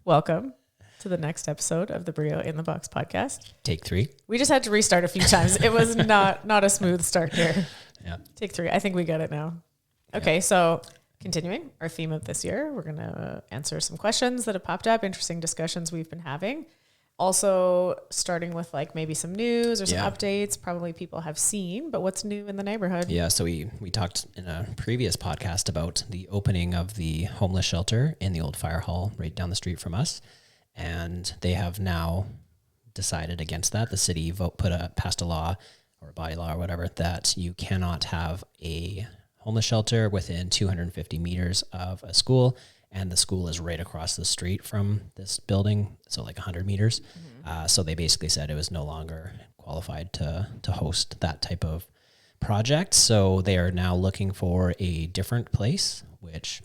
Welcome to the next episode of the BRIO in the Box podcast. Take 3. We just had to restart a few times. It was not a smooth start here. Yeah. Take 3. I think we got it now. Okay, so continuing our theme of this year, we're going to answer some questions that have popped up, interesting discussions we've been having. Also starting with like maybe some news or some updates, probably people have seen, but what's new in the neighborhood? Yeah, so we talked in a previous podcast about the opening of the homeless shelter in the old fire hall right down the street from us. And they have now decided against that. The city passed a law or a body law or whatever that you cannot have a homeless shelter within 250 meters of a school. And the school is right across the street from this building, so like 100 meters. Mm-hmm. So they basically said it was no longer qualified to host that type of project. So they are now looking for a different place, which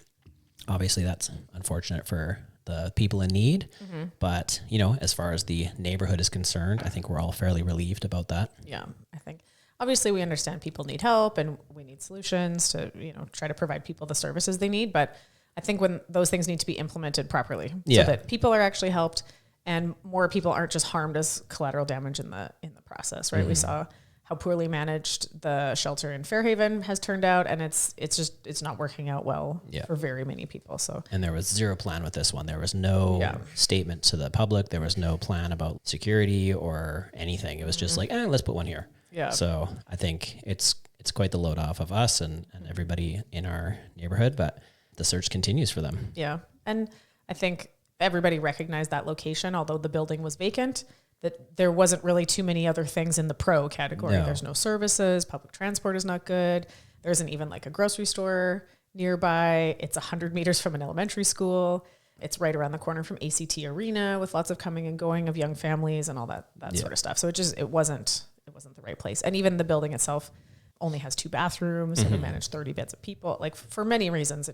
obviously that's unfortunate for the people in need. Mm-hmm. But, you know, as far as the neighborhood is concerned, I think we're all fairly relieved about that. Yeah, I think obviously we understand people need help and we need solutions to, try to provide people the services they need. But I think when those things need to be implemented properly so that people are actually helped and more people aren't just harmed as collateral damage in the process, right? Mm-hmm. We saw how poorly managed the shelter in Fairhaven has turned out, and it's not working out well for very many people. So, and there was zero plan with this one. There was no statement to the public. There was no plan about security or anything. It was just like, let's put one here. Yeah. So I think it's quite the load off of us and everybody in our neighborhood, but the search continues for them. Yeah. And I think everybody recognized that location, although the building was vacant, that there wasn't really too many other things in the pro category. No. There's no services. Public transport is not good. There isn't even like a grocery store nearby. It's 100 meters from an elementary school. It's right around the corner from ACT Arena with lots of coming and going of young families and all that sort of stuff. So it wasn't the right place. And even the building itself only has 2 bathrooms and manage 30 beds of people. Like for many reasons,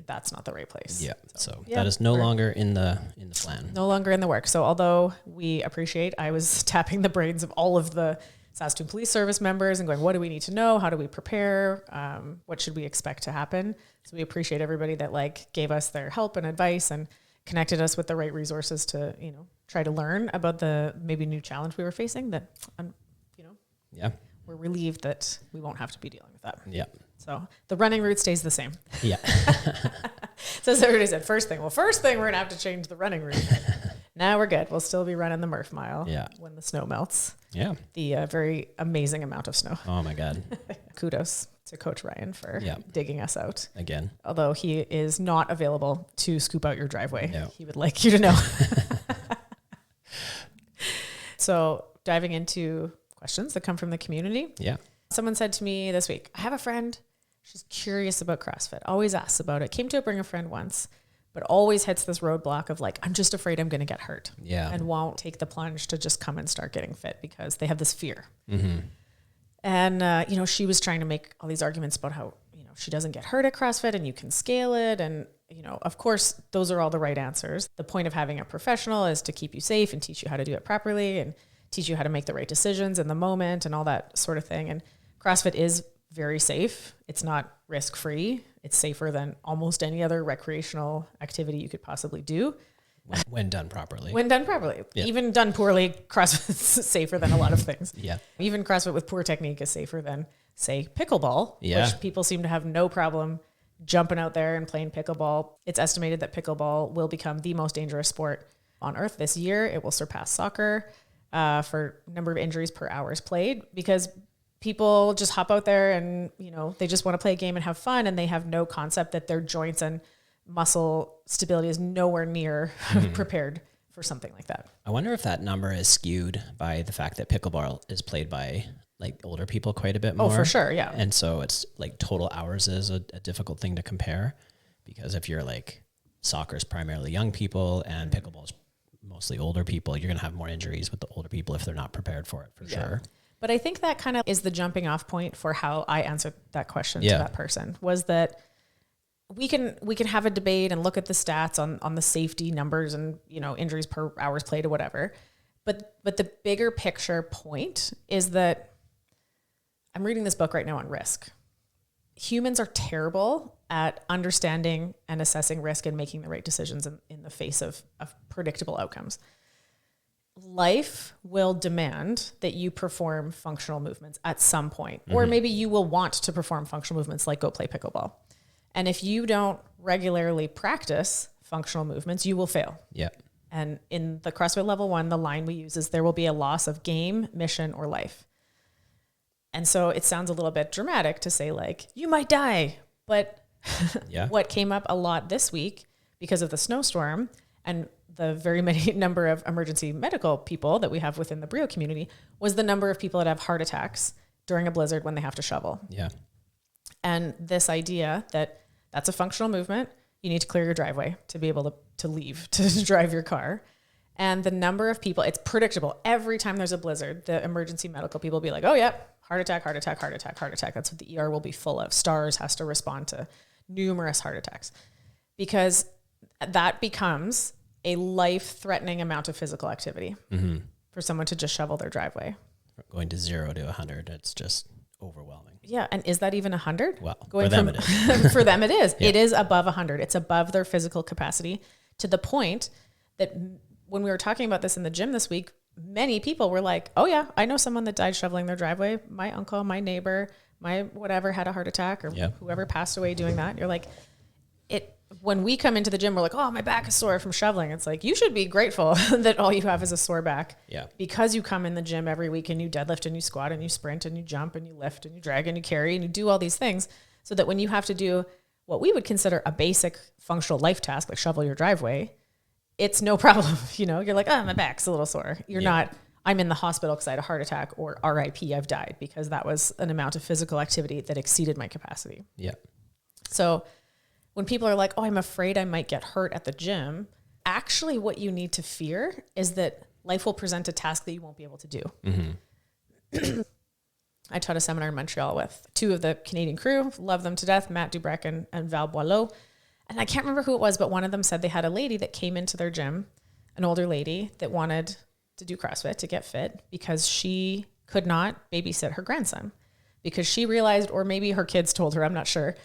that's not the right place. Yeah. So that is no longer in the plan. No longer in the work. So although we appreciate, I was tapping the brains of all of the Saskatoon Police Service members and going, what do we need to know? How do we prepare? What should we expect to happen? So we appreciate everybody that gave us their help and advice and connected us with the right resources to, try to learn about the maybe new challenge we were facing that, we're relieved that we won't have to be dealing with that. Yeah. So the running route stays the same. Yeah. So everybody said, first thing, we're going to have to change the running route. Now we're good. We'll still be running the Murph Mile when the snow melts. Yeah. The very amazing amount of snow. Oh my God. Kudos to Coach Ryan for digging us out. Again. Although he is not available to scoop out your driveway. No. He would like you to know. So diving into questions that come from the community. Yeah. Someone said to me this week, I have a friend, she's curious about CrossFit, always asks about it, came to Bring a Friend once, but always hits this roadblock of I'm just afraid I'm going to get hurt. Yeah. And won't take the plunge to just come and start getting fit because they have this fear. Mm-hmm. And, she was trying to make all these arguments about how, she doesn't get hurt at CrossFit and you can scale it. And, of course, those are all the right answers. The point of having a professional is to keep you safe and teach you how to do it properly and teach you how to make the right decisions in the moment and all that sort of thing. And CrossFit is very safe. It's not risk-free. It's safer than almost any other recreational activity you could possibly do. When done properly. Yeah. Even done poorly, CrossFit is safer than a lot of things. Yeah. Even CrossFit with poor technique is safer than, say, pickleball, which people seem to have no problem jumping out there and playing pickleball. It's estimated that pickleball will become the most dangerous sport on earth this year. It will surpass soccer for number of injuries per hours played because people just hop out there and, they just want to play a game and have fun. And they have no concept that their joints and muscle stability is nowhere near prepared for something like that. I wonder if that number is skewed by the fact that pickleball is played by older people quite a bit more. Oh, for sure. Yeah. And so it's total hours is a difficult thing to compare because if you're soccer is primarily young people and pickleball is mostly older people, you're going to have more injuries with the older people if they're not prepared for it, for sure. But I think that kind of is the jumping off point for how I answered that question to that person, was that we can have a debate and look at the stats on the safety numbers and, injuries per hours played or whatever. But the bigger picture point is that I'm reading this book right now on risk. humans are terrible at understanding and assessing risk and making the right decisions in the face of predictable outcomes. Life will demand that you perform functional movements at some point, or maybe you will want to perform functional movements like go play pickleball. And if you don't regularly practice functional movements, you will fail. Yeah. And in the CrossFit level 1, the line we use is there will be a loss of game, mission, or life. And so it sounds a little bit dramatic to say like, you might die. But what came up a lot this week because of the snowstorm and the very many number of emergency medical people that we have within the BRIO community was the number of people that have heart attacks during a blizzard when they have to shovel. Yeah. And this idea that that's a functional movement. You need to clear your driveway to be able to leave, to drive your car. And the number of people, it's predictable. Every time there's a blizzard, the emergency medical people will be like, oh, yeah, heart attack, heart attack, heart attack, heart attack. That's what the ER will be full of. STARS has to respond to numerous heart attacks because that becomes a life-threatening amount of physical activity for someone to just shovel their driveway. Going to 0 to 100, it's just overwhelming. Yeah, and is that even 100? Well, for them it is. For them it is. Yeah. It is above 100. It's above their physical capacity to the point that when we were talking about this in the gym this week, many people were like, oh yeah, I know someone that died shoveling their driveway. My uncle, my neighbor, my whatever had a heart attack or whoever passed away doing that. You're like, when we come into the gym, we're like, oh, my back is sore from shoveling. It's like, you should be grateful that all you have is a sore back. Yeah. Because you come in the gym every week and you deadlift and you squat and you sprint and you jump and you lift and you drag and you carry and you do all these things so that when you have to do what we would consider a basic functional life task, like shovel your driveway, it's no problem. You know, you're like, oh, my back's a little sore. You're not, I'm in the hospital because I had a heart attack or RIP, I've died because that was an amount of physical activity that exceeded my capacity. Yeah. So when people are like, oh, I'm afraid I might get hurt at the gym, actually what you need to fear is that life will present a task that you won't be able to do. Mm-hmm. I taught a seminar in Montreal with 2 of the Canadian crew, love them to death, Matt Dubrec and Val Boileau. And I can't remember who it was, but one of them said they had a lady that came into their gym, an older lady that wanted to do CrossFit, to get fit, because she could not babysit her grandson because she realized, or maybe her kids told her, I'm not sure,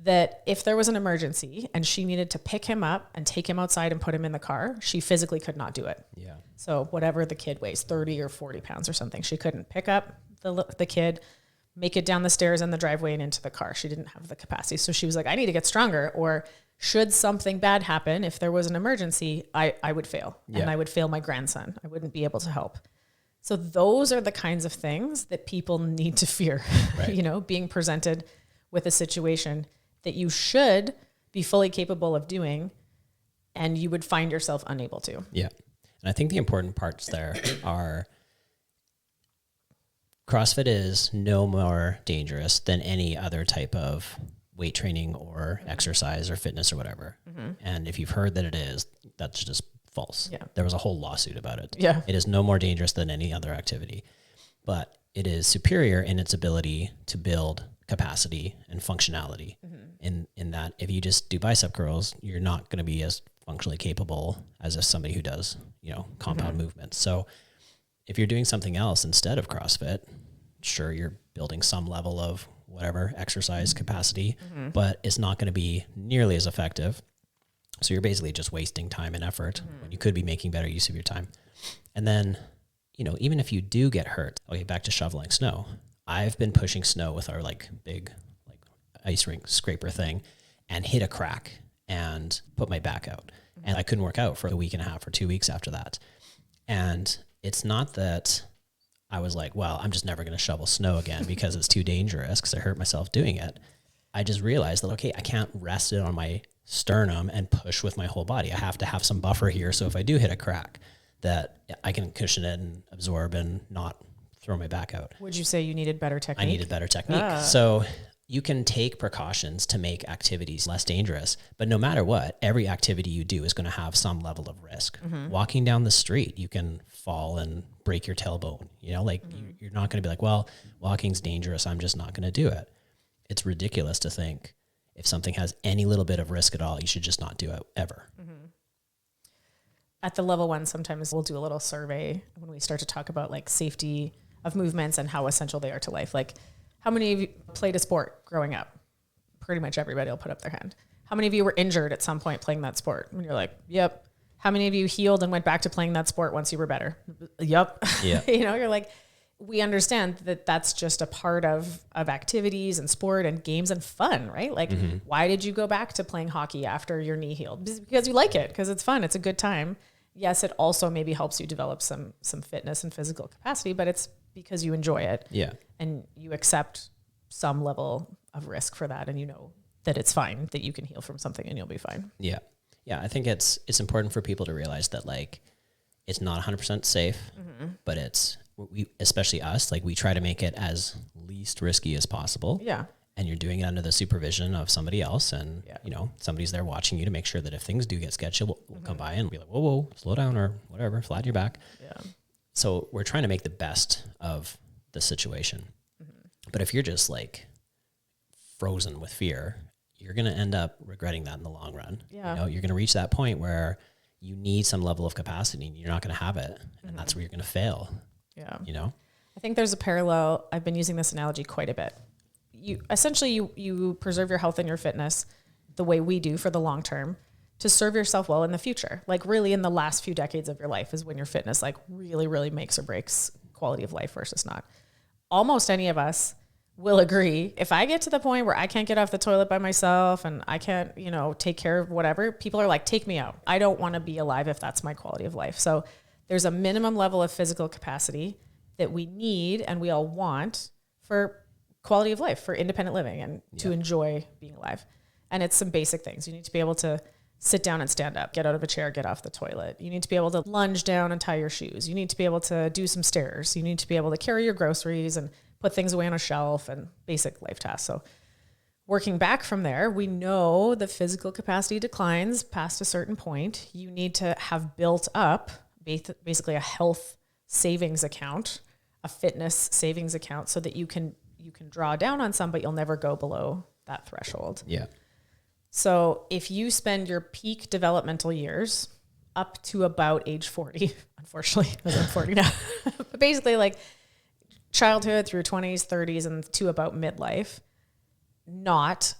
that if there was an emergency and she needed to pick him up and take him outside and put him in the car, she physically could not do it. Yeah. So whatever the kid weighs, 30 or 40 pounds or something, she couldn't pick up the kid, make it down the stairs and the driveway and into the car. She didn't have the capacity. So she was like, I need to get stronger, or should something bad happen, if there was an emergency, I would fail and I would fail my grandson. I wouldn't be able to help. So those are the kinds of things that people need to fear, right. You know, being presented with a situation that you should be fully capable of doing and you would find yourself unable to. Yeah. And I think the important parts there are CrossFit is no more dangerous than any other type of weight training or exercise or fitness or whatever. Mm-hmm. And if you've heard that it is, that's just false. Yeah. There was a whole lawsuit about it. Yeah. It is no more dangerous than any other activity, but it is superior in its ability to build capacity and functionality. Mm-hmm. In that if you just do bicep curls, you're not going to be as functionally capable as if somebody who does, you know, compound mm-hmm. movements. So if you're doing something else instead of CrossFit, sure, you're building some level of whatever exercise capacity, mm-hmm. but it's not going to be nearly as effective. So you're basically just wasting time and effort when you could be making better use of your time. And then, you know, even if you do get hurt, okay, back to shoveling snow. I've been pushing snow with our like big like ice rink scraper thing and hit a crack and put my back out. And I couldn't work out for a week and a half or 2 weeks after that. And it's not that I was like, well, I'm just never going to shovel snow again because it's too dangerous because I hurt myself doing it. I just realized that, okay, I can't rest it on my sternum and push with my whole body. I have to have some buffer here. So if I do hit a crack, that I can cushion it and absorb and not throw my back out. Would you say you needed better technique? I needed better technique. So you can take precautions to make activities less dangerous, but no matter what, every activity you do is going to have some level of risk. Mm-hmm. Walking down the street, you can fall and break your tailbone. You know, like you're not going to be like, well, walking's dangerous, I'm just not going to do it. It's ridiculous to think if something has any little bit of risk at all, you should just not do it ever. Mm-hmm. At the level 1, sometimes we'll do a little survey when we start to talk about like safety of movements and how essential they are to life. Like, how many of you played a sport growing up? pretty much everybody will put up their hand. How many of you were injured at some point playing that sport? And you're like, yep. How many of you healed and went back to playing that sport once you were better? Yep. Yeah. You're like, we understand that that's just a part of activities and sport and games and fun, right? Like, why did you go back to playing hockey after your knee healed? Because you like it, because it's fun. It's a good time. Yes, it also maybe helps you develop some fitness and physical capacity, but it's because you enjoy it. Yeah. And you accept some level of risk for that. And you know that it's fine, that you can heal from something and you'll be fine. Yeah. Yeah. I think it's important for people to realize that like, it's not 100% safe, but especially us, like we try to make it as least risky as possible. Yeah. And you're doing it under the supervision of somebody else. And, somebody's there watching you to make sure that if things do get sketchy, we'll come by and be like, whoa, slow down or whatever, flatten your back. Yeah. So we're trying to make the best of the situation. But if you're just like frozen with fear, you're going to end up regretting that in the long run. Yeah. You're going to reach that point where you need some level of capacity and you're not going to have it. And that's where you're going to fail. Yeah. I think there's a parallel. I've been using this analogy quite a bit. You preserve your health and your fitness the way we do for the long term to serve yourself well in the future. Like really in the last few decades of your life is when your fitness like really, really makes or breaks quality of life versus not. Almost any of us will agree. If I get to the point where I can't get off the toilet by myself and I can't, take care of whatever, people are like, take me out. I don't want to be alive if that's my quality of life. So there's a minimum level of physical capacity that we need and we all want for quality of life, for independent living and to enjoy being alive. And it's some basic things. You need to be able to sit down and stand up, get out of a chair, get off the toilet. You need to be able to lunge down and tie your shoes. You need to be able to do some stairs. You need to be able to carry your groceries and put things away on a shelf and basic life tasks. So working back from there, we know the physical capacity declines past a certain point. You need to have built up basically a health savings account, a fitness savings account so that you can draw down on some, but you'll never go below that threshold. Yeah. So if you spend your peak developmental years up to about age 40, unfortunately, because I'm 40 now, but basically like childhood through 20s, 30s, and to about midlife, not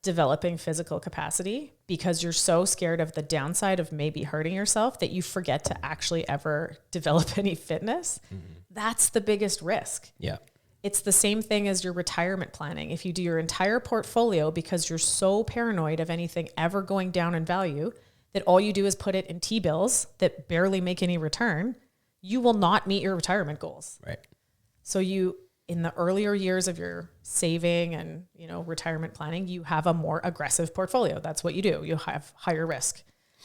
developing physical capacity because you're so scared of the downside of maybe hurting yourself that you forget to actually ever develop any fitness. That's the biggest risk. Yeah. It's the same thing as your retirement planning. If you do your entire portfolio because you're so paranoid of anything ever going down in value that all you do is put it in T-bills that barely make any return, you will not meet your retirement goals. Right. So in the earlier years of your saving and, retirement planning, you have a more aggressive portfolio. That's what you do. You have higher risk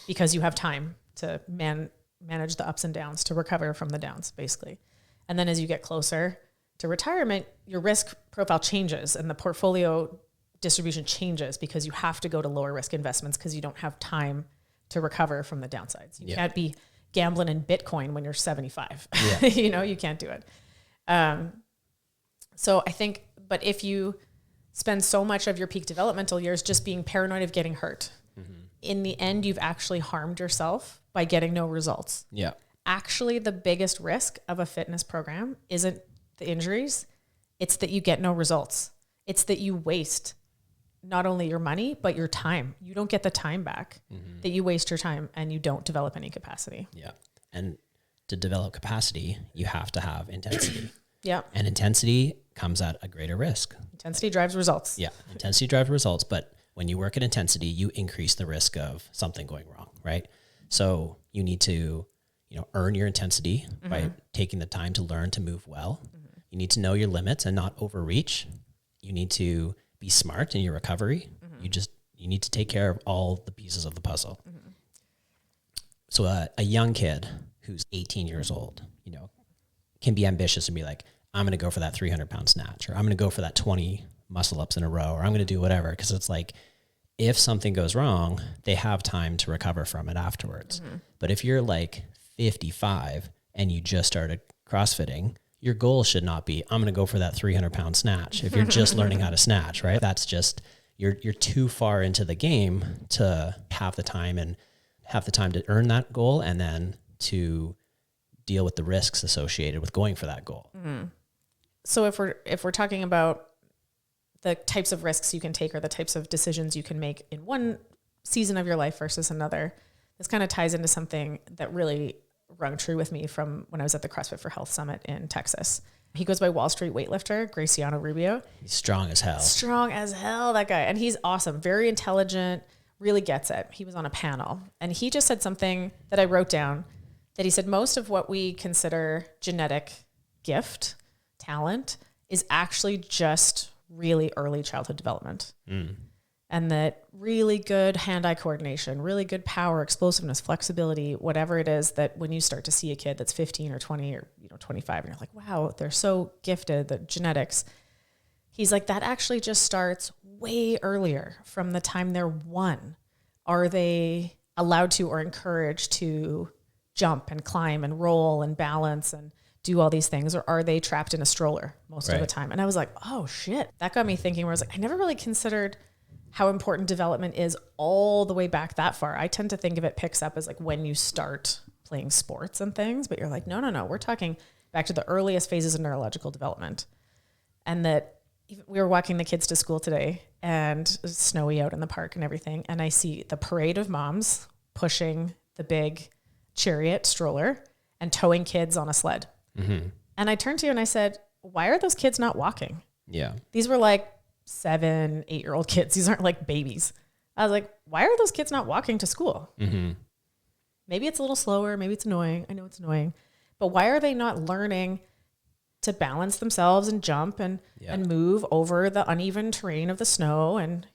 because you have time to manage the ups and downs, to recover from the downs, basically. And then as you get closer to retirement, your risk profile changes and the portfolio distribution changes because you have to go to lower risk investments because you don't have time to recover from the downsides. You can't be gambling in Bitcoin when you're 75. Yeah. You can't do it. So I think, but if you spend so much of your peak developmental years just being paranoid of getting hurt, in the end, you've actually harmed yourself by getting no results. Yeah. Actually, the biggest risk of a fitness program isn't the injuries. It's that you get no results. It's that you waste not only your money, but your time. You don't get the time back, that you waste your time and you don't develop any capacity. Yeah. And to develop capacity, you have to have intensity. Yeah. And intensity comes at a greater risk. Intensity drives results. Yeah. Intensity drives results. But when you work at intensity, you increase the risk of something going wrong, right? So you need to, earn your intensity by taking the time to learn to move well. You need to know your limits and not overreach. You need to be smart in your recovery. You need to take care of all the pieces of the puzzle. So a young kid who's 18 years old, can be ambitious and be like, I'm going to go for that 300-pound snatch, or I'm going to go for that 20 muscle ups in a row, or I'm going to do whatever. Because it's like, if something goes wrong, they have time to recover from it afterwards. But if you're like 55 and you just started CrossFitting, your goal should not be, I'm going to go for that 300-pound snatch. If you're just learning how to snatch, right? That's just, you're too far into the game to have the time to earn that goal and then to deal with the risks associated with going for that goal. So if we're talking about the types of risks you can take or the types of decisions you can make in one season of your life versus another. This kind of ties into something that really rung true with me from when I was at the CrossFit for Health Summit in Texas. He goes by Wall Street weightlifter, Graciano Rubio. He's strong as hell. Strong as hell, that guy. And he's awesome, very intelligent, really gets it. He was on a panel and he just said something that I wrote down, that he said most of what we consider genetic gift, talent, is actually just really early childhood development. And that really good hand-eye coordination, really good power, explosiveness, flexibility, whatever it is, that when you start to see a kid that's 15 or 20 or 25, and you're like, wow, they're so gifted, the genetics. He's like, that actually just starts way earlier, from the time they're 1. Are they allowed to or encouraged to jump and climb and roll and balance and do all these things, or are they trapped in a stroller most of the time? And I was like, oh shit. That got me thinking, where I was like, I never really considered how important development is all the way back that far. I tend to think of it picks up as like when you start playing sports and things, but you're like, no. We're talking back to the earliest phases of neurological development. And that we were walking the kids to school today, and it was snowy out in the park and everything. And I see the parade of moms pushing the big chariot stroller and towing kids on a sled. And I turned to you and I said, why are those kids not walking? Yeah. These were like 7, 8-year-old kids. These aren't like babies. I was like, why are those kids not walking to school? Maybe it's a little slower. Maybe it's annoying. I know it's annoying. But why are they not learning to balance themselves and jump and move over the uneven terrain of the snow? And,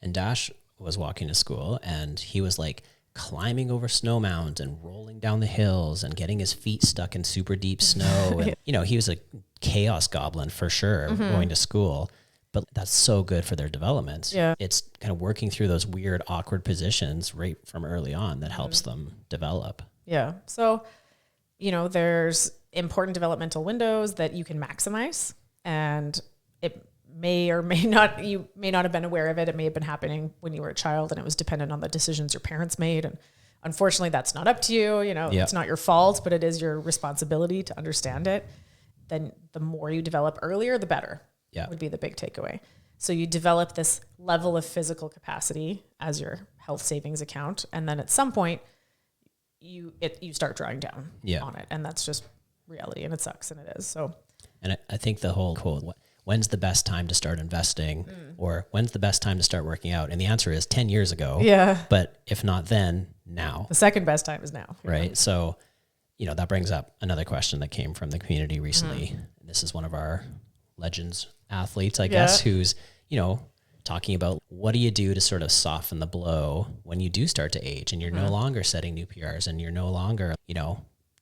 And Dash was walking to school, and he was like climbing over snow mounds and rolling down the hills and getting his feet stuck in super deep snow. And, he was a chaos goblin for sure going to school. But that's so good for their development. Yeah. It's kind of working through those weird, awkward positions right from early on that helps them develop. Yeah. So, there's important developmental windows that you can maximize, and it may or may not, you may not have been aware of it. It may have been happening when you were a child, and it was dependent on the decisions your parents made. And unfortunately, that's not up to you. It's not your fault, but it is your responsibility to understand it. Then the more you develop earlier, the better. Would be the big takeaway. So you develop this level of physical capacity as your health savings account. And then at some point you start drawing down on it. And that's just reality, and it sucks, and it is. So, and I think the whole quote, when's the best time to start investing, or when's the best time to start working out? And the answer is 10 years ago. Yeah. But if not then, now. The second best time is now. Right. So, that brings up another question that came from the community recently. This is one of our Legends athletes, I guess, who's, talking about what do you do to sort of soften the blow when you do start to age and you're no longer setting new PRs and you're no longer,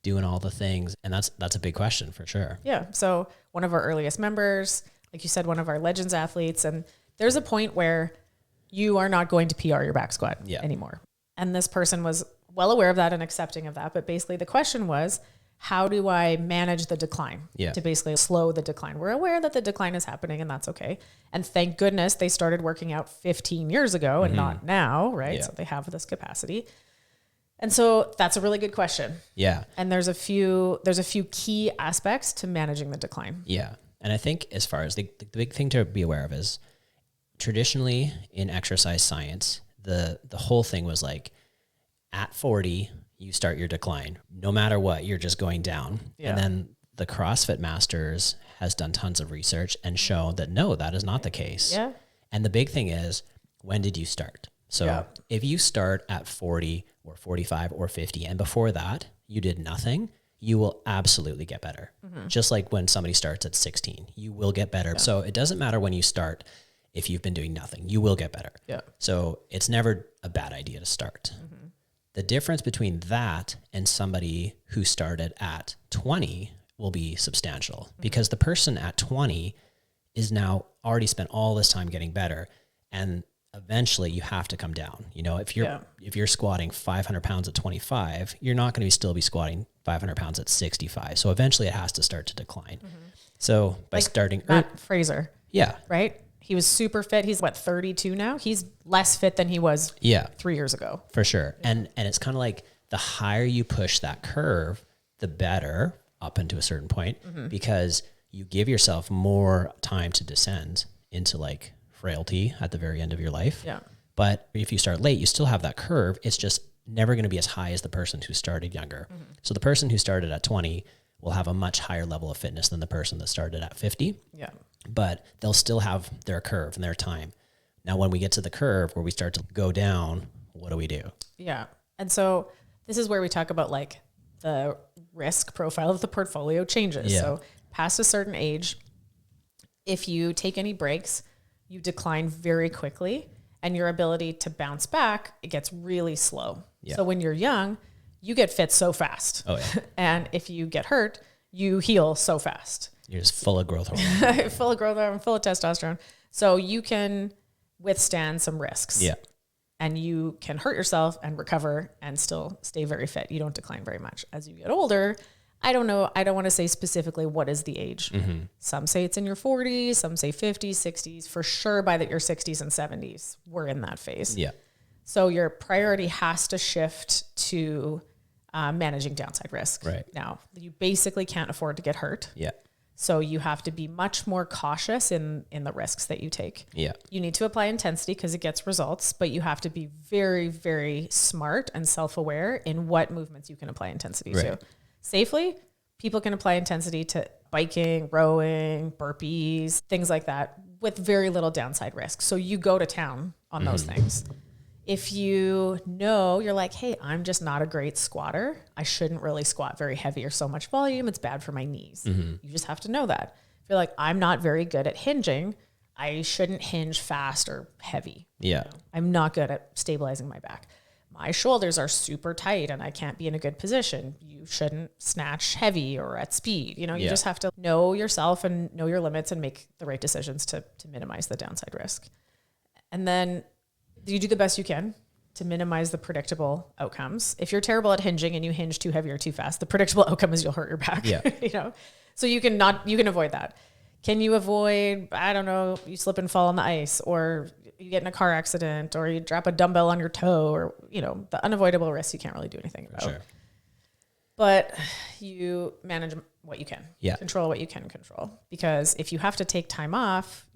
doing all the things. And that's a big question for sure. Yeah. So one of our earliest members, like you said, one of our Legends athletes, and there's a point where you are not going to PR your back squat anymore. And this person was well aware of that and accepting of that. But basically the question was, how do I manage the decline to basically slow the decline? We're aware that the decline is happening, and that's okay. And thank goodness they started working out 15 years ago and not now, right? Yeah. So they have this capacity. And so that's a really good question. Yeah. And there's a few key aspects to managing the decline. Yeah. And I think as far as the big thing to be aware of is traditionally in exercise science, the whole thing was like at 40, you start your decline. No matter what, you're just going down. Yeah. And then the CrossFit Masters has done tons of research and shown that no, that is not the case. Yeah. And the big thing is, when did you start? So if you start at 40 or 45 or 50, and before that you did nothing, you will absolutely get better. Just like when somebody starts at 16, you will get better. Yeah. So it doesn't matter when you start. If you've been doing nothing, you will get better. Yeah. So it's never a bad idea to start. The difference between that and somebody who started at 20 will be substantial, because the person at 20 is now already spent all this time getting better, and eventually you have to come down. If you're squatting 500 pounds at 25, you're not going to still be squatting 500 pounds at 65. So eventually it has to start to decline. So by starting Matt Fraser. Yeah. Right? He was super fit. He's 32 now. He's less fit than he was 3 years ago. For sure. Yeah. And it's kind of like the higher you push that curve, the better up into a certain point, because you give yourself more time to descend into like frailty at the very end of your life. Yeah. But if you start late, you still have that curve. It's just never going to be as high as the person who started younger. So the person who started at 20 will have a much higher level of fitness than the person that started at 50. Yeah. But they'll still have their curve and their time. Now, when we get to the curve where we start to go down, what do we do? Yeah. And so this is where we talk about like the risk profile of the portfolio changes. Yeah. So past a certain age, if you take any breaks, you decline very quickly, and your ability to bounce back, it gets really slow. Yeah. So when you're young, you get fit so fast. Oh, yeah. And if you get hurt, you heal so fast. You're just full of growth hormone. Full of growth hormone, full of testosterone. So you can withstand some risks. Yeah. And you can hurt yourself and recover and still stay very fit. You don't decline very much. As you get older, I don't know. I don't want to say specifically what is the age. Some say it's in your 40s, some say 50s, 60s. For sure, by your 60s and 70s, we're in that phase. Yeah. So your priority has to shift to managing downside risk. Right. Now, you basically can't afford to get hurt. Yeah. So you have to be much more cautious in the risks that you take. Yeah. You need to apply intensity because it gets results, but you have to be very, very smart and self-aware in what movements you can apply intensity to. Safely, people can apply intensity to biking, rowing, burpees, things like that with very little downside risk. So you go to town on those things. If you know, you're like, hey, I'm just not a great squatter. I shouldn't really squat very heavy or so much volume. It's bad for my knees. You just have to know that. If you're like, I'm not very good at hinging, I shouldn't hinge fast or heavy. Yeah. You know? I'm not good at stabilizing my back. My shoulders are super tight and I can't be in a good position. You shouldn't snatch heavy or at speed. You know, you just have to know yourself and know your limits and make the right decisions to minimize the downside risk. And then you do the best you can to minimize the predictable outcomes. If you're terrible at hinging and you hinge too heavy or too fast, the predictable outcome is you'll hurt your back. Yeah. You know, so you can avoid that. Can you avoid, I don't know, you slip and fall on the ice, or you get in a car accident, or you drop a dumbbell on your toe, or, you know, the unavoidable risks you can't really do anything about. Sure. But you manage what you can. Yeah. Control what you can control. Because if you have to take time off,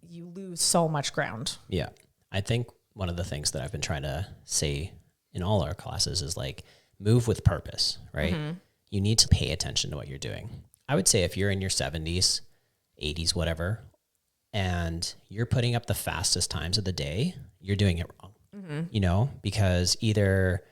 you lose so much ground. Yeah. I think one of the things that I've been trying to say in all our classes is like move with purpose, right? You need to pay attention to what you're doing. I would say if you're in your 70s, 80s, whatever, and you're putting up the fastest times of the day, you're doing it wrong, you know, because either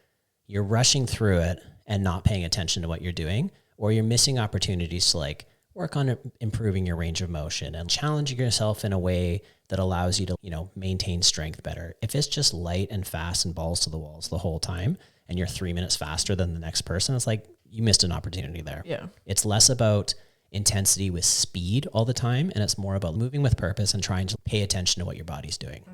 you're rushing through it and not paying attention to what you're doing, or you're missing opportunities to like work on improving your range of motion and challenging yourself in a way that allows you to, you know, maintain strength better. If it's just light and fast and balls to the walls the whole time, and you're 3 minutes faster than the next person, it's like you missed an opportunity there. Yeah. It's less about intensity with speed all the time, and it's more about moving with purpose and trying to pay attention to what your body's doing.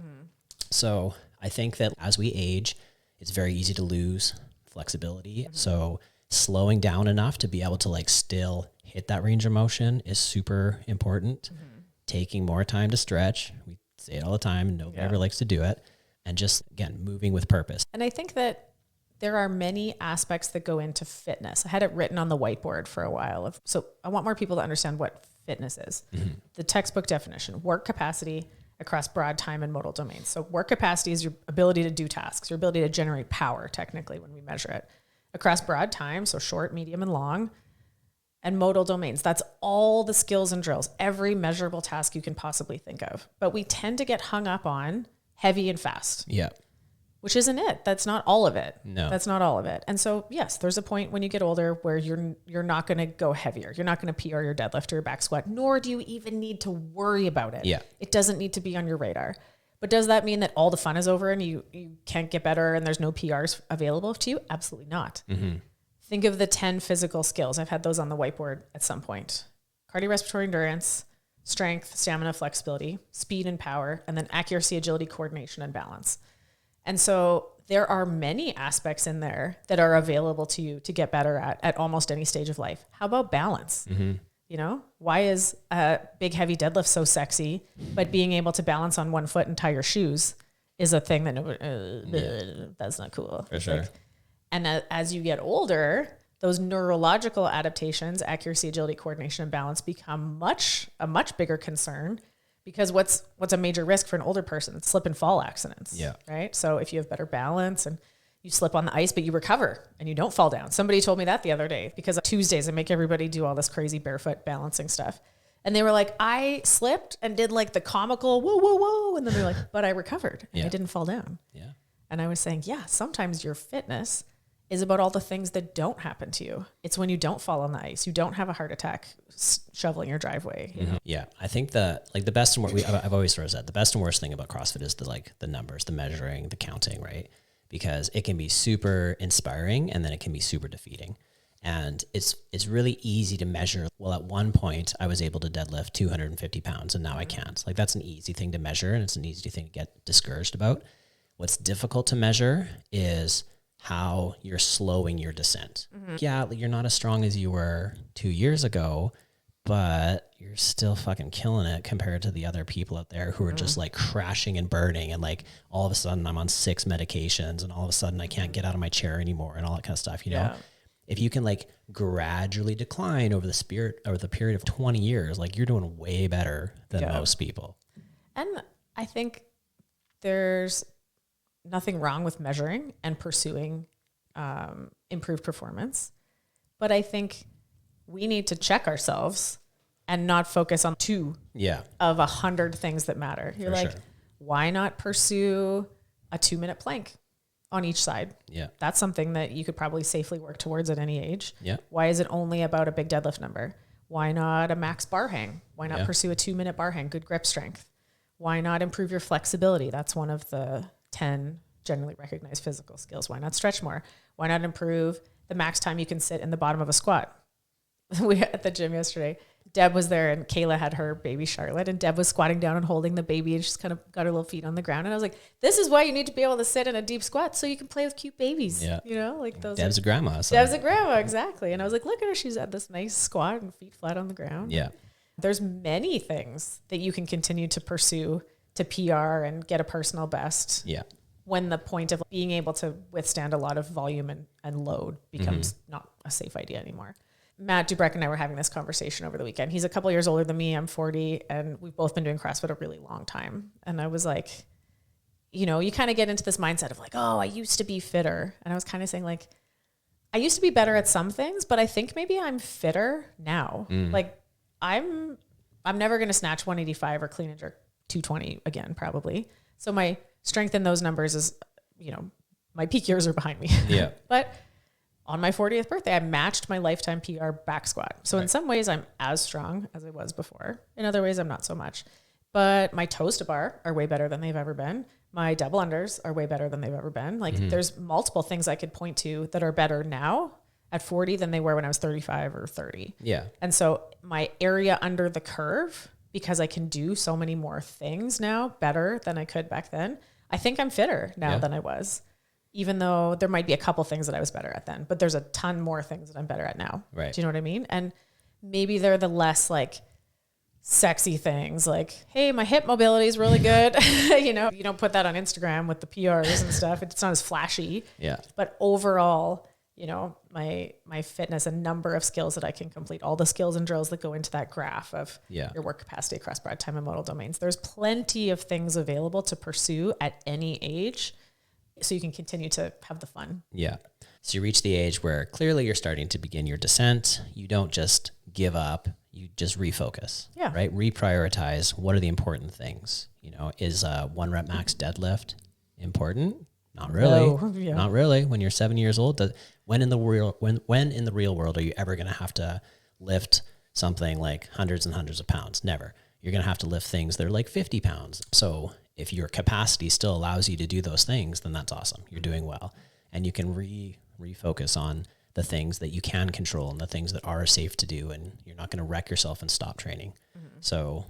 So I think that as we age, it's very easy to lose flexibility. So slowing down enough to be able to like still hit that range of motion is super important. Taking more time to stretch. We say it all the time, and nobody ever likes to do it. And just, again, moving with purpose. And I think that there are many aspects that go into fitness. I had it written on the whiteboard for a while. So I want more people to understand what fitness is. The textbook definition: work capacity across broad time and modal domains. So work capacity is your ability to do tasks, your ability to generate power, technically, when we measure it. Across broad time, so short, medium, and long. And modal domains, that's all the skills and drills, every measurable task you can possibly think of. But we tend to get hung up on heavy and fast. Yeah. Which isn't it. That's not all of it. No. That's not all of it. And so, yes, there's a point when you get older where you're not going to go heavier. You're not going to PR your deadlift or your back squat, nor do you even need to worry about it. Yeah. It doesn't need to be on your radar. But does that mean that all the fun is over and you can't get better and there's no PRs available to you? Absolutely not. Think of the 10 physical skills. I've had those on the whiteboard at some point. Cardiorespiratory endurance, strength, stamina, flexibility, speed and power, and then accuracy, agility, coordination, and balance. And so there are many aspects in there that are available to you to get better at almost any stage of life. How about balance? You know, why is a big, heavy deadlift so sexy, but being able to balance on one foot and tie your shoes is a thing that nobody, that's not cool. For sure. And as you get older, those neurological adaptations, accuracy, agility, coordination, and balance become a much bigger concern, Because what's a major risk for an older person? It's slip and fall accidents. Yeah. Right. So if you have better balance and you slip on the ice, but you recover and you don't fall down. Somebody told me that the other day, because on Tuesdays I make everybody do all this crazy barefoot balancing stuff. And they were like, I slipped and did like the comical whoa, whoa, whoa. And then they're like, but I recovered and I didn't fall down. Yeah. And I was saying, yeah, sometimes your fitness is about all the things that don't happen to you. It's when you don't fall on the ice. You don't have a heart attack shoveling your driveway. You know? Yeah. I think the best and worst, I've always sort of said the best and worst thing about CrossFit is the numbers, the measuring, the counting, right? Because it can be super inspiring and then it can be super defeating. And it's really easy to measure. Well, at one point I was able to deadlift 250 pounds and now I can't. Like that's an easy thing to measure and it's an easy thing to get discouraged about. What's difficult to measure is how you're slowing your descent. Yeah, you're not as strong as you were 2 years ago, but you're still fucking killing it compared to the other people out there who are just like crashing and burning. And like all of a sudden I'm on 6 medications and all of a sudden I can't get out of my chair anymore and all that kind of stuff, you know? If you can like gradually decline over the period of 20 years, like you're doing way better than most people. And I think there's nothing wrong with measuring and pursuing improved performance. But I think we need to check ourselves and not focus on 2 of 100 things that matter. You're like, why not pursue a 2-minute plank on each side? Yeah. That's something that you could probably safely work towards at any age. Yeah. Why is it only about a big deadlift number? Why not a max bar hang? Why not pursue a 2-minute bar hang? Good grip strength. Why not improve your flexibility? That's one of the 10 generally recognized physical skills. Why not stretch more? Why not improve the max time you can sit in the bottom of a squat? We were at the gym yesterday. Deb was there and Kayla had her baby Charlotte and Deb was squatting down and holding the baby and she's kind of got her little feet on the ground. And I was like, this is why you need to be able to sit in a deep squat so you can play with cute babies. Yeah. You know, like those. Deb's a grandma. So. Deb's a grandma, exactly. And I was like, look at her. She's at this nice squat and feet flat on the ground. Yeah. There's many things that you can continue to pursue to PR and get a personal best. Yeah. When the point of being able to withstand a lot of volume and load becomes not a safe idea anymore. Matt Dubrek and I were having this conversation over the weekend. He's a couple years older than me. I'm 40 and we've both been doing CrossFit a really long time. And I was like, you know, you kind of get into this mindset of like, oh, I used to be fitter. And I was kind of saying like, I used to be better at some things, but I think maybe I'm fitter now. Like I'm never going to snatch 185 or clean and jerk 220 again, probably. So my strength in those numbers is, you know, my peak years are behind me. Yeah. But on my 40th birthday, I matched my lifetime PR back squat. So in some ways I'm as strong as I was before. In other ways, I'm not so much. But my toes to bar are way better than they've ever been. My double unders are way better than they've ever been. Like there's multiple things I could point to that are better now at 40 than they were when I was 35 or 30. Yeah. And so my area under the curve, because I can do so many more things now better than I could back then, I think I'm fitter now than I was. Even though there might be a couple things that I was better at then, but there's a ton more things that I'm better at now. Right. Do you know what I mean? And maybe they're the less like sexy things like, hey, my hip mobility is really good. You know, you don't put that on Instagram with the PRs and stuff. It's not as flashy. Yeah. But overall, you know, my fitness and number of skills that I can complete, all the skills and drills that go into that graph of your work capacity across broad time and modal domains. There's plenty of things available to pursue at any age. So you can continue to have the fun. Yeah. So you reach the age where clearly you're starting to begin your descent. You don't just give up. You just refocus. Yeah. Right. Reprioritize. What are the important things? You know, is a 1 rep max deadlift important? Not really. No, yeah. Not really. When you're 7 years old, when in the real world are you ever going to have to lift something like hundreds and hundreds of pounds? Never. You're going to have to lift things that are like 50 pounds. So if your capacity still allows you to do those things, then that's awesome. You're doing well. And you can refocus on the things that you can control and the things that are safe to do, and you're not going to wreck yourself and stop training. So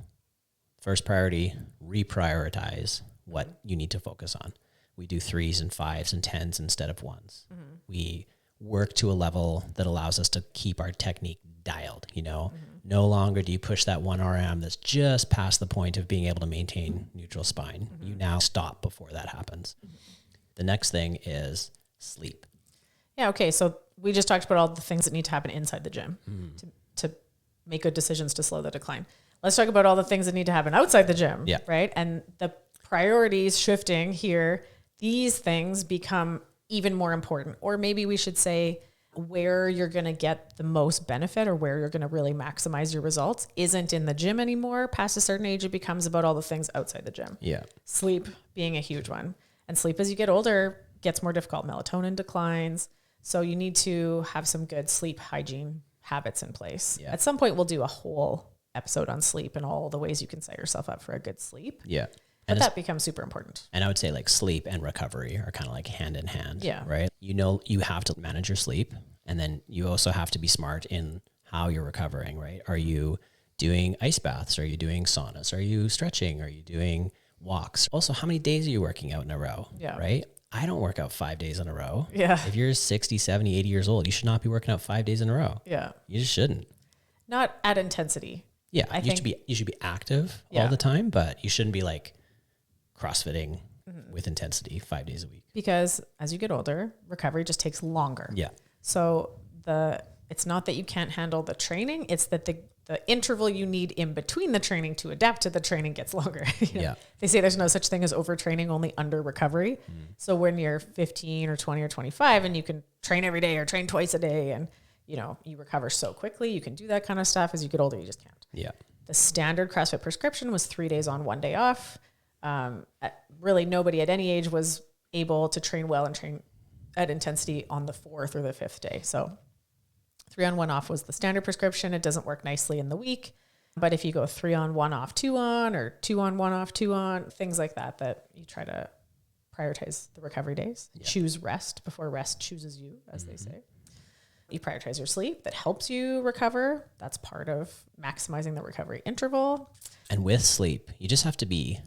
first priority, reprioritize what you need to focus on. We do 3s and 5s and 10s instead of 1s. We work to a level that allows us to keep our technique dialed, you know. No longer do you push that 1 RM that's just past the point of being able to maintain neutral spine. You now stop before that happens. The next thing is sleep. Yeah, okay. So we just talked about all the things that need to happen inside the gym to make good decisions to slow the decline. let's talk about all the things that need to happen outside the gym. Yeah. Right. And the priorities shifting here, these things become even more important. Or maybe we should say where you're going to get the most benefit or where you're going to really maximize your results isn't in the gym anymore. Past a certain age, it becomes about all the things outside the gym. Yeah. Sleep being a huge one. And sleep as you get older gets more difficult. Melatonin declines. So you need to have some good sleep hygiene habits in place. Yeah. At some point, we'll do a whole episode on sleep and all the ways you can set yourself up for a good sleep. Yeah. But that becomes super important. And I would say like sleep and recovery are kind of like hand in hand. Yeah. Right. You know, you have to manage your sleep, and then you also have to be smart in how you're recovering, right? Are you doing ice baths? Are you doing saunas? Are you stretching? Are you doing walks? Also, how many days are you working out in a row? Yeah. Right. I don't work out 5 days in a row. Yeah. If you're 60, 70, 80 years old, you should not be working out 5 days in a row. Yeah. You just shouldn't. Not at intensity. Yeah. I think you should be active Yeah. all the time, but you shouldn't be like CrossFitting with intensity 5 days a week. Because as you get older, recovery just takes longer. Yeah. So it's not that you can't handle the training, it's that the interval you need in between the training to adapt to the training gets longer. Yeah. They say there's no such thing as overtraining, only under recovery. So when you're 15 or 20 or 25 and you can train every day or train twice a day and you recover so quickly, you can do that kind of stuff. As you get older, you just can't. Yeah. The standard CrossFit prescription was 3 days on, 1 day off. Really nobody at any age was able to train well and train at intensity on the 4th or the 5th day. So 3 on, 1 off was the standard prescription. It doesn't work nicely in the week, but if you go 3 on, 1 off, 2 on, or 2 on, 1 off, 2 on, things like that you try to prioritize the recovery days. Yeah. Choose rest before rest chooses you, as they say. You prioritize your sleep. That helps you recover. That's part of maximizing the recovery interval. And with sleep, you just have to be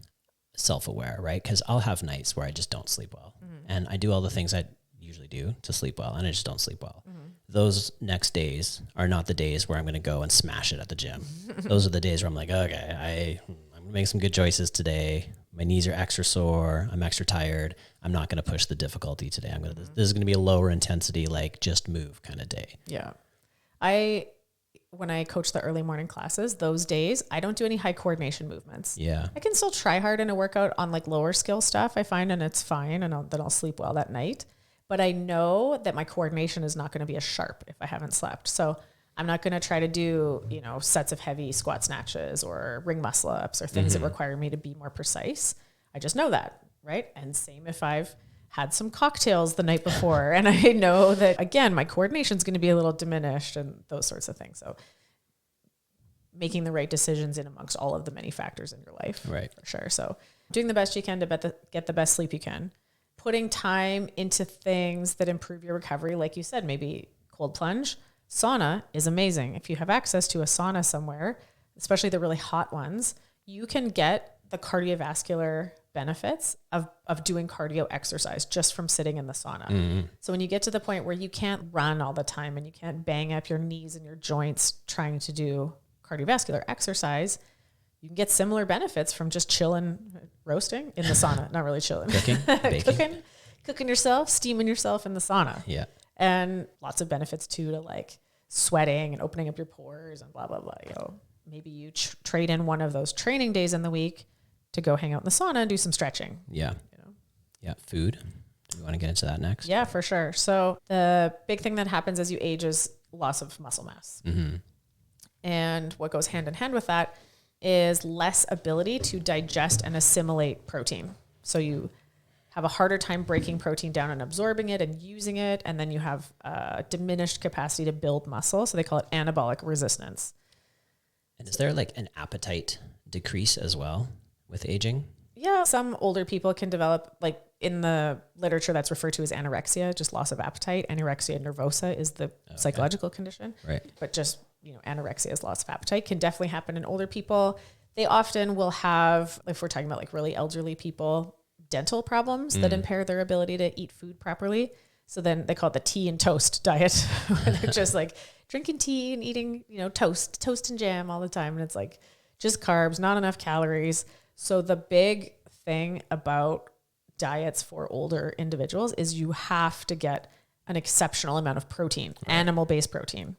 self-aware, right? Because I'll have nights where I just don't sleep well. And I do all the things I usually do to sleep well, and I just don't sleep well. Those next days are not the days where I'm going to go and smash it at the gym. Those are the days where I'm like, okay, I'm going to make some good choices today. My knees are extra sore. I'm extra tired. I'm not going to push the difficulty today. This is going to be a lower intensity, like just move kind of day. Yeah. When I coach the early morning classes, those days, I don't do any high coordination movements. Yeah. I can still try hard in a workout on like lower skill stuff, I find, and it's fine. And then I'll sleep well that night. But I know that my coordination is not going to be as sharp if I haven't slept. So I'm not going to try to do, sets of heavy squat snatches or ring muscle ups or things that require me to be more precise. I just know that, right? And same if I've had some cocktails the night before and I know that, again, my coordination is going to be a little diminished and those sorts of things. So making the right decisions in amongst all of the many factors in your life, right? For sure. So doing the best you can to get the best sleep you can. Putting time into things that improve your recovery, like you said, maybe cold plunge. Sauna is amazing. If you have access to a sauna somewhere, especially the really hot ones, you can get the cardiovascular benefits of doing cardio exercise just from sitting in the sauna. So when you get to the point where you can't run all the time and you can't bang up your knees and your joints trying to do cardiovascular exercise, you can get similar benefits from just chilling, roasting in the sauna. Not really chilling. Cooking yourself, steaming yourself in the sauna. Yeah. And lots of benefits too to like sweating and opening up your pores and blah, blah, blah. Maybe you trade in one of those training days in the week to go hang out in the sauna and do some stretching. Yeah. Yeah. Food. Do we want to get into that next? Yeah, for sure. So the big thing that happens as you age is loss of muscle mass. And what goes hand in hand with that is less ability to digest and assimilate protein. So you have a harder time breaking protein down and absorbing it and using it. And then you have a diminished capacity to build muscle. So they call it anabolic resistance. And is there like an appetite decrease as well with aging? Yeah. Some older people can develop, like in the literature that's referred to as anorexia, just loss of appetite. Anorexia nervosa is the psychological condition. Right. But just, anorexia is loss of appetite, can definitely happen in older people. They often will have, if we're talking about like really elderly people, dental problems that impair their ability to eat food properly. So then they call it the tea and toast diet, where they're just like drinking tea and eating, toast and jam all the time. And it's like just carbs, not enough calories. So the big thing about diets for older individuals is you have to get an exceptional amount of protein, animal-based protein.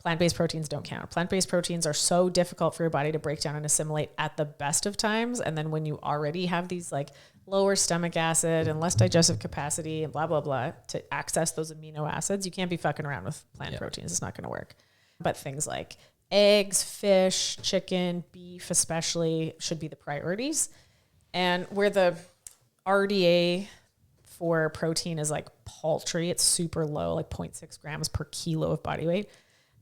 Plant-based proteins don't count. Plant-based proteins are so difficult for your body to break down and assimilate at the best of times. And then when you already have these like lower stomach acid and less digestive capacity and blah, blah, blah, to access those amino acids, you can't be fucking around with plant proteins. It's not going to work. But things like eggs, fish, chicken, beef especially should be the priorities. And where the RDA for protein is like paltry, it's super low, like 0.6 grams per kilo of body weight.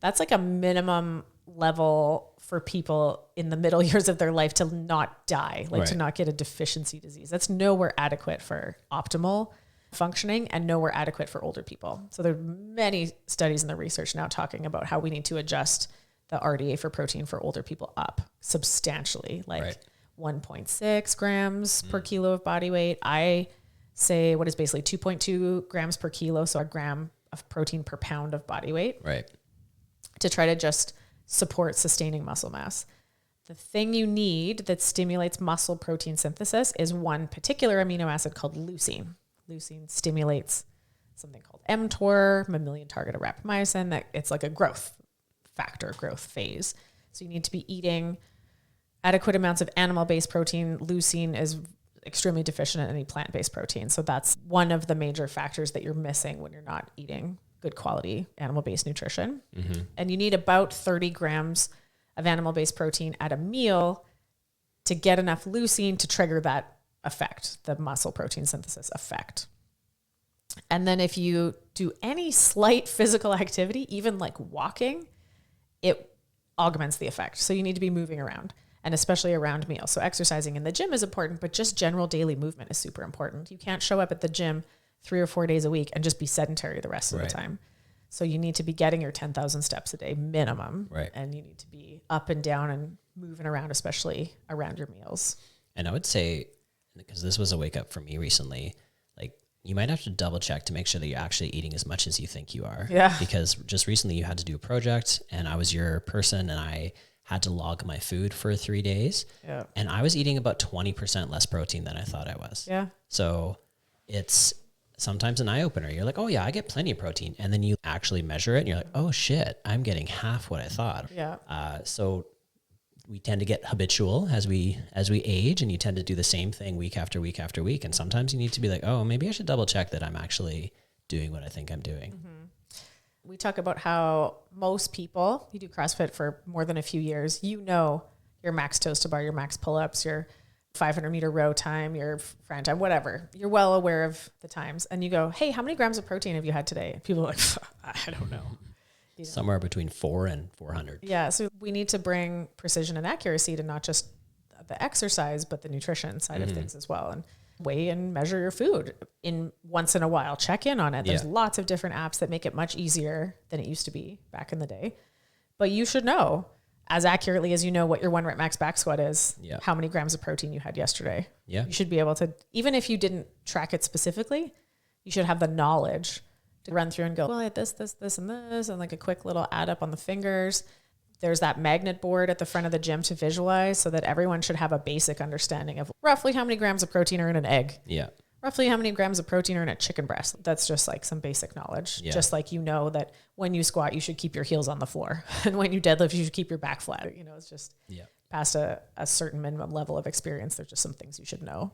That's like a minimum level for people in the middle years of their life to not die, like to not get a deficiency disease. That's nowhere adequate for optimal functioning and nowhere adequate for older people. So there are many studies in the research now talking about how we need to adjust the RDA for protein for older people up substantially, like 1.6 grams per kilo of body weight. I say what is basically 2.2 grams per kilo, so a gram of protein per pound of body weight. To try to just support sustaining muscle mass. The thing you need that stimulates muscle protein synthesis is one particular amino acid called leucine. Leucine stimulates something called mTOR, mammalian target of rapamycin, that it's like a growth factor, growth phase. So you need to be eating adequate amounts of animal-based protein. Leucine is extremely deficient in any plant-based protein. So that's one of the major factors that you're missing when you're not eating good quality animal-based nutrition. And you need about 30 grams of animal-based protein at a meal to get enough leucine to trigger that effect, the muscle protein synthesis effect. And then if you do any slight physical activity, even like walking, it augments the effect. So you need to be moving around, and especially around meals. So exercising in the gym is important, but just general daily movement is super important. You can't show up at the gym 3 or 4 days a week and just be sedentary the rest of the time. So you need to be getting your 10,000 steps a day minimum. And you need to be up and down and moving around, especially around your meals. And I would say, because this was a wake up for me recently, like you might have to double check to make sure that you're actually eating as much as you think you are. Because just recently you had to do a project and I was your person and I had to log my food for 3 days. And I was eating about 20% less protein than I thought I was. So it's sometimes an eye opener. You're like, oh yeah, I get plenty of protein. And then you actually measure it and you're like, oh shit, I'm getting half what I thought. So we tend to get habitual as we age, and you tend to do the same thing week after week after week. And sometimes you need to be like, oh, maybe I should double check that I'm actually doing what I think I'm doing. We talk about how most people, you do CrossFit for more than a few years, you know your max toes to bar, your max pull-ups, your 500-meter row time, your Fran time, whatever. You're well aware of the times. And you go, hey, how many grams of protein have you had today? People are like, I don't know. Somewhere between 4 and 400. So we need to bring precision and accuracy to not just the exercise, but the nutrition side of things as well. And weigh and measure your food in once in a while. Check in on it. There's lots of different apps that make it much easier than it used to be back in the day. But you should know as accurately as you know what your 1 rep max back squat is, how many grams of protein you had yesterday. You should be able to, even if you didn't track it specifically, you should have the knowledge to run through and go, well, I had this, and like a quick little add up on the fingers. There's that magnet board at the front of the gym to visualize so that everyone should have a basic understanding of roughly how many grams of protein are in an egg. Roughly how many grams of protein are in a chicken breast. That's just like some basic knowledge. Just like you know that when you squat, you should keep your heels on the floor. And when you deadlift, you should keep your back flat. You know, it's just past a certain minimum level of experience. There's just some things you should know.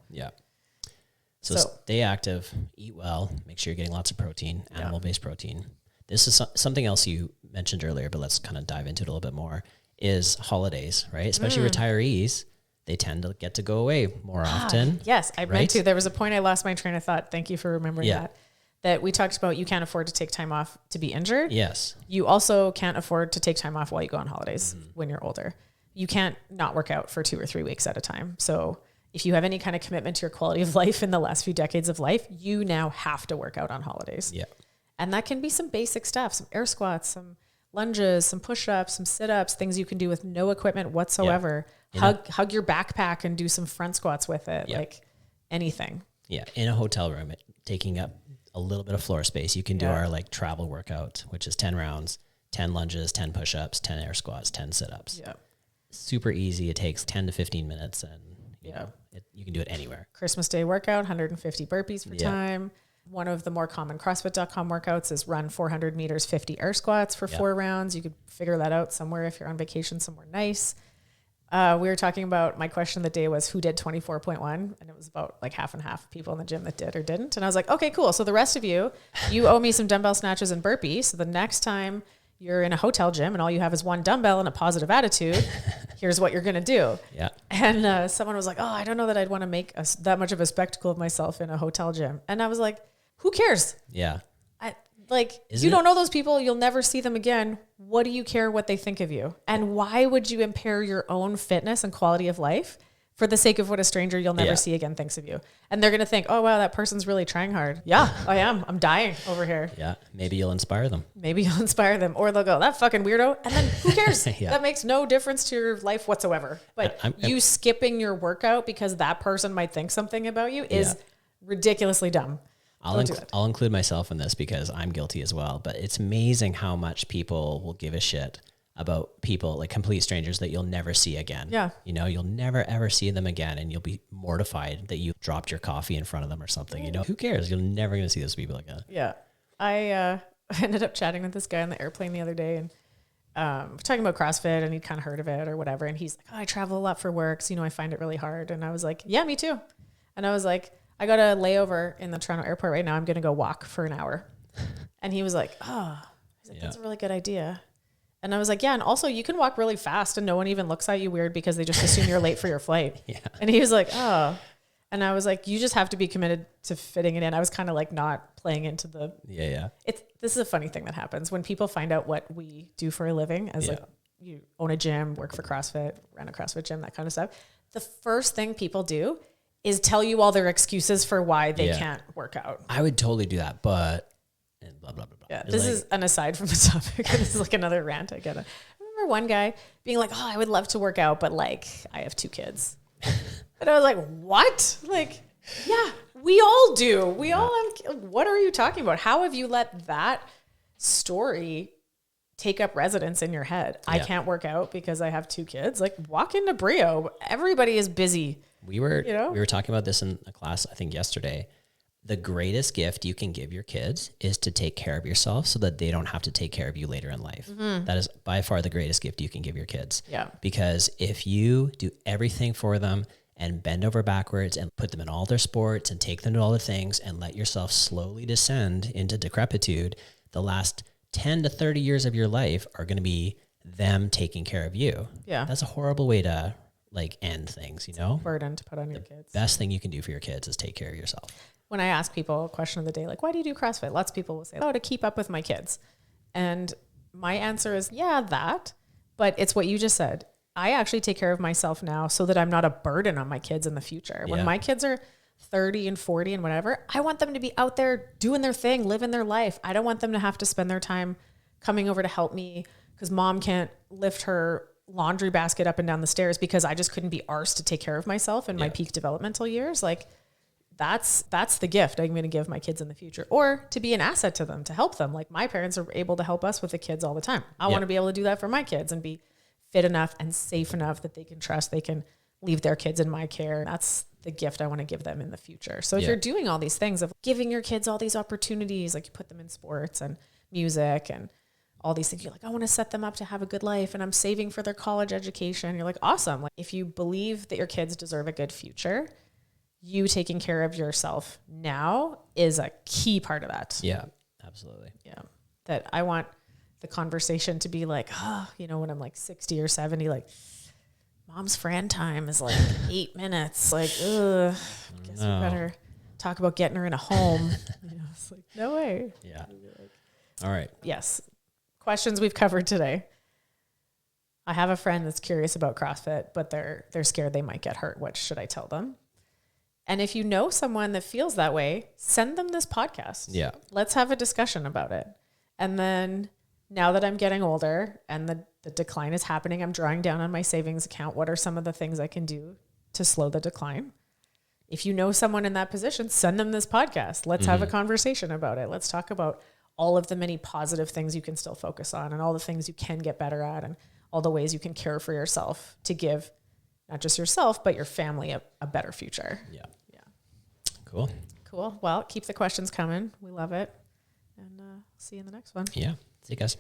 So stay active, eat well, make sure you're getting lots of protein, animal-based protein. This is something else you mentioned earlier, but let's kind of dive into it a little bit more, is holidays, right? Especially retirees. They tend to get to go away more often. Yes, I meant to. There was a point I lost my train of thought. Thank you for remembering that we talked about you can't afford to take time off to be injured. You also can't afford to take time off while you go on holidays when you're older. You can't not work out for 2 or 3 weeks at a time. So if you have any kind of commitment to your quality of life in the last few decades of life, you now have to work out on holidays. And that can be some basic stuff, some air squats, some lunges, some push-ups, some sit-ups, things you can do with no equipment whatsoever. Hug your backpack and do some front squats with it, like anything. In a hotel room, taking up a little bit of floor space, you can do our like travel workout, which is 10 rounds, 10 lunges, 10 push-ups, 10 air squats, 10 sit-ups. Super easy. It takes 10 to 15 minutes and you know, you can do it anywhere. Christmas Day workout, 150 burpees for time. One of the more common CrossFit.com workouts is run 400 meters, 50 air squats for 4 rounds. You could figure that out somewhere if you're on vacation somewhere nice. We were talking about, my question of the day was who did 24.1, and it was about like half and half people in the gym that did or didn't. And I was like, okay, cool. So the rest of you owe me some dumbbell snatches and burpees. So the next time you're in a hotel gym and all you have is one dumbbell and a positive attitude, here's what you're going to do. Yeah. And someone was like, oh, I don't know that I'd want to make that much of a spectacle of myself in a hotel gym. And I was like, who cares? Yeah. You don't know those people. You'll never see them again. What do you care what they think of you? And why would you impair your own fitness and quality of life for the sake of what a stranger you'll never see again thinks of you? And they're going to think, oh, wow, that person's really trying hard. Yeah, I am. I'm dying over here. Yeah. Maybe you'll inspire them. Or they'll go, that fucking weirdo. And then who cares? That makes no difference to your life whatsoever. But you skipping your workout because that person might think something about you is ridiculously dumb. I'll include myself in this because I'm guilty as well, but it's amazing how much people will give a shit about people, like complete strangers that you'll never see again. Yeah. You know, you'll never ever see them again, and you'll be mortified that you dropped your coffee in front of them or something. You know, who cares? You're never going to see those people again. Yeah. I ended up chatting with this guy on the airplane the other day, and we're talking about CrossFit, and he'd kind of heard of it or whatever. And he's like, oh, I travel a lot for work, so, I find it really hard. And I was like, yeah, me too. And I was like, I got a layover in the Toronto airport right now. I'm going to go walk for an hour. And he was like, oh, that's a really good idea. And I was like, yeah. And also you can walk really fast and no one even looks at you weird because they just assume you're late for your flight. Yeah. And he was like, oh, and I was like, you just have to be committed to fitting it in. I was kind of like not playing into the, this is a funny thing that happens when people find out what we do for a living as like you own a gym, work for CrossFit, run a CrossFit gym, that kind of stuff. The first thing people do is tell you all their excuses for why they can't work out. I would totally do that, but and blah, blah, blah, blah. Yeah, this is an aside from the topic. This is like another rant I get. I remember one guy being like, oh, I would love to work out, but like I have 2 kids. And I was like, what? Like, yeah, we all do. We all have, what are you talking about? How have you let that story take up residence in your head? I can't work out because I have 2 kids. Like, walk into BRIO. Everybody is busy. We were talking about this in a class, I think yesterday. The greatest gift you can give your kids is to take care of yourself so that they don't have to take care of you later in life. Mm-hmm. That is by far the greatest gift you can give your kids. Yeah. Because if you do everything for them and bend over backwards and put them in all their sports and take them to all the things and let yourself slowly descend into decrepitude, the last 10 to 30 years of your life are going to be them taking care of you. Yeah. That's a horrible way to like end things, It's a burden to put on your kids. Best thing you can do for your kids is take care of yourself. When I ask people a question of the day, like, why do you do CrossFit? Lots of people will say, oh, to keep up with my kids. And my answer is, yeah, that, but it's what you just said. I actually take care of myself now so that I'm not a burden on my kids in the future. When my kids are 30 and 40 and whatever, I want them to be out there doing their thing, living their life. I don't want them to have to spend their time coming over to help me because mom can't lift her laundry basket up and down the stairs because I just couldn't be arsed to take care of myself in my peak developmental years. Like that's the gift I'm going to give my kids in the future, or to be an asset to them, to help them. Like my parents are able to help us with the kids all the time. I want to be able to do that for my kids and be fit enough and safe enough that they can trust they can leave their kids in my care. That's the gift I want to give them in the future. So if you're doing all these things of giving your kids all these opportunities, like you put them in sports and music and all these things, you're like, I want to set them up to have a good life and I'm saving for their college education. You're like, awesome. Like if you believe that your kids deserve a good future, you taking care of yourself now is a key part of that. Yeah, absolutely. Yeah. That I want the conversation to be like, oh, when I'm like 60 or 70, like mom's Fran time is like 8 minutes. Like, ugh, guess we better talk about getting her in a home. It's like, no way. Yeah. All right. Yes. Questions we've covered today. I have a friend that's curious about CrossFit, but they're scared they might get hurt. What should I tell them? And if you know someone that feels that way, send them this podcast. Yeah. Let's have a discussion about it. And then now that I'm getting older and the decline is happening, I'm drawing down on my savings account. What are some of the things I can do to slow the decline? If you know someone in that position, send them this podcast. Let's have a conversation about it. Let's talk about all of the many positive things you can still focus on and all the things you can get better at and all the ways you can care for yourself to give not just yourself, but your family a better future. Yeah. Yeah. Cool. Cool. Well, keep the questions coming. We love it. And see you in the next one. Yeah. See you guys.